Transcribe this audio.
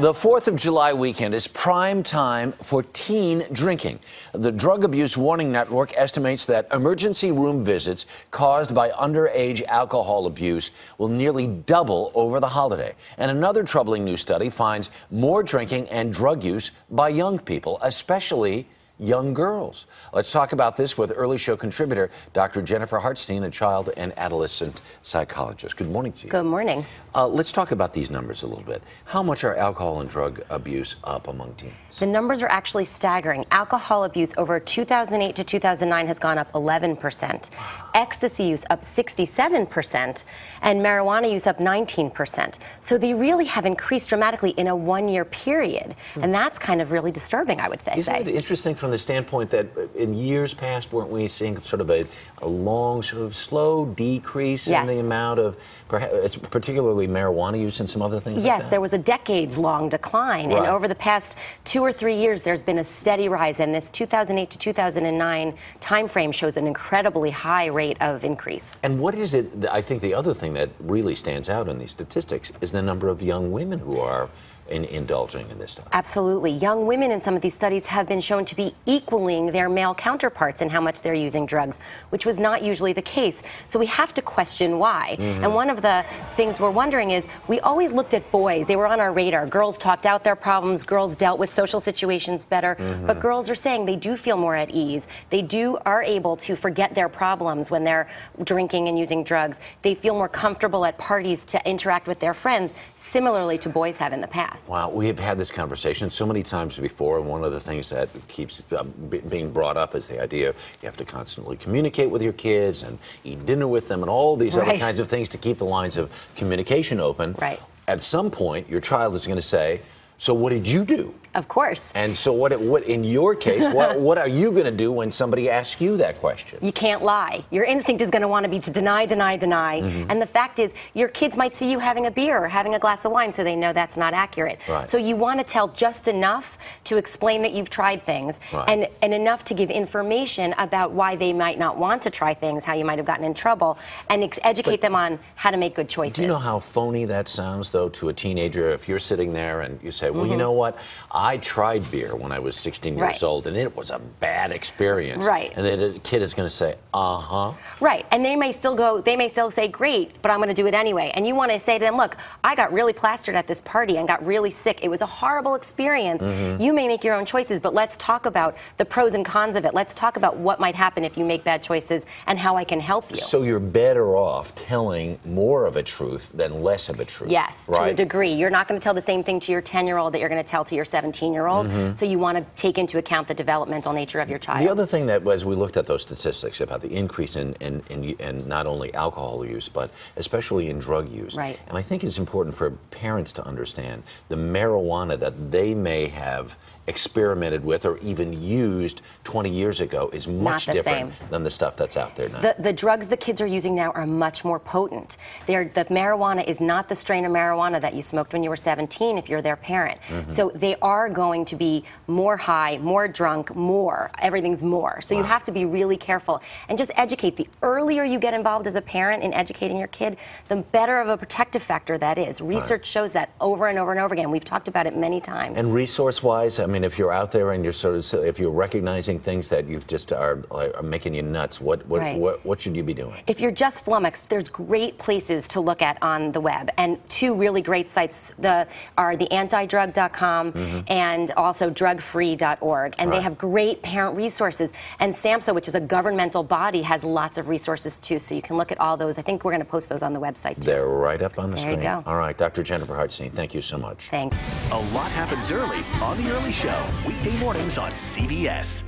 The 4th of July weekend is prime time for teen drinking. The Drug Abuse Warning Network estimates that emergency room visits caused by underage alcohol abuse will nearly double over the holiday. And another troubling new study finds more drinking and drug use by young people, especially young girls. Let's talk about this with early show contributor Dr. Jennifer Hartstein, a child and adolescent psychologist. Good morning to you. Good morning. Let's talk about these numbers a little bit. How much are alcohol and drug abuse up among teens? The numbers are actually staggering. Alcohol abuse over 2008 to 2009 has gone up 11%. Ecstasy use up 67%, and marijuana use up 19%. So they really have increased dramatically in a one-year period, and that's kind of really disturbing, I would say. Isn't it interesting from the standpoint that in years past, weren't we seeing sort of a long, sort of slow decrease in the amount of, particularly marijuana use and some other things like that? There was a decades-long decline, and over the past 2 or 3 years, there's been a steady rise, and this 2008 to 2009 timeframe shows an incredibly high rate of increase. And what is it, I think the other thing that really stands out in these statistics is the number of young women who are indulging in this stuff. Absolutely. Young women in some of these studies have been shown to be equaling their male counterparts in how much they're using drugs, which was not usually the case. So we have to question why. And one of the things we're wondering is, we always looked at boys. They were on our radar. Girls talked out their problems. Girls dealt with social situations better. But girls are saying they do feel more at ease. They are able to forget their problems when they're drinking and using drugs. They feel more comfortable at parties to interact with their friends, similarly to boys have in the past. Wow, we have had this conversation so many times before, and one of the things that keeps being brought up is the idea you have to constantly communicate with your kids and eat dinner with them and all these other kinds of things to keep the lines of communication open. At some point, your child is going to say, so what did you do? Of course. And so what in your case, what are you going to do when somebody asks you that question? You can't lie. Your instinct is going to want to be to deny, deny, deny. And the fact is, your kids might see you having a beer or having a glass of wine, so they know that's not accurate. So you want to tell just enough to explain that you've tried things, and enough to give information about why they might not want to try things, how you might have gotten in trouble, and educate them on how to make good choices. Do you know how phony that sounds, though, to a teenager if you're sitting there and you say, well, you know what? I tried beer when I was 16 years old, and it was a bad experience. And then the kid is going to say, and they may still say, great, but I'm going to do it anyway. And you want to say to them, look, I got really plastered at this party and got really sick. It was a horrible experience. You may make your own choices, but let's talk about the pros and cons of it. Let's talk about what might happen if you make bad choices and how I can help you. So you're better off telling more of a truth than less of a truth. Yes, to a degree. You're not going to tell the same thing to your 10-year-old that you're going to tell to your 17-year-old. So you want to take into account the developmental nature of your child. The other thing that, as we looked at those statistics about the increase in not only alcohol use, but especially in drug use. And I think it's important for parents to understand the marijuana that they may have experimented with or even used 20 years ago is much different than the stuff that's out there now. The drugs the kids are using now are much more potent. The marijuana is not the strain of marijuana that you smoked when you were 17 if you're their parent. So they are going to be more high, more drunk, everything's more. So you have to be really careful and just educate. The earlier you get involved as a parent in educating your kid, the better of a protective factor that is. Research shows that over and over and over again. We've talked about it many times. And resource-wise, I mean, if you're out there and you're if you're recognizing things that you just are making you nuts, what should you be doing? If you're just flummoxed, there's great places to look at on the web, and two really great sites are the antidrug.com and also drugfree.org, and they have great parent resources. And SAMHSA, which is a governmental body, has lots of resources too, so you can look at all those. I think we're going to post those on the website too. They're right up on the screen. There you go. All right, Dr. Jennifer Hartstein, thank you so much. Thanks. A lot happens early on The Early Show, weekday mornings on CBS.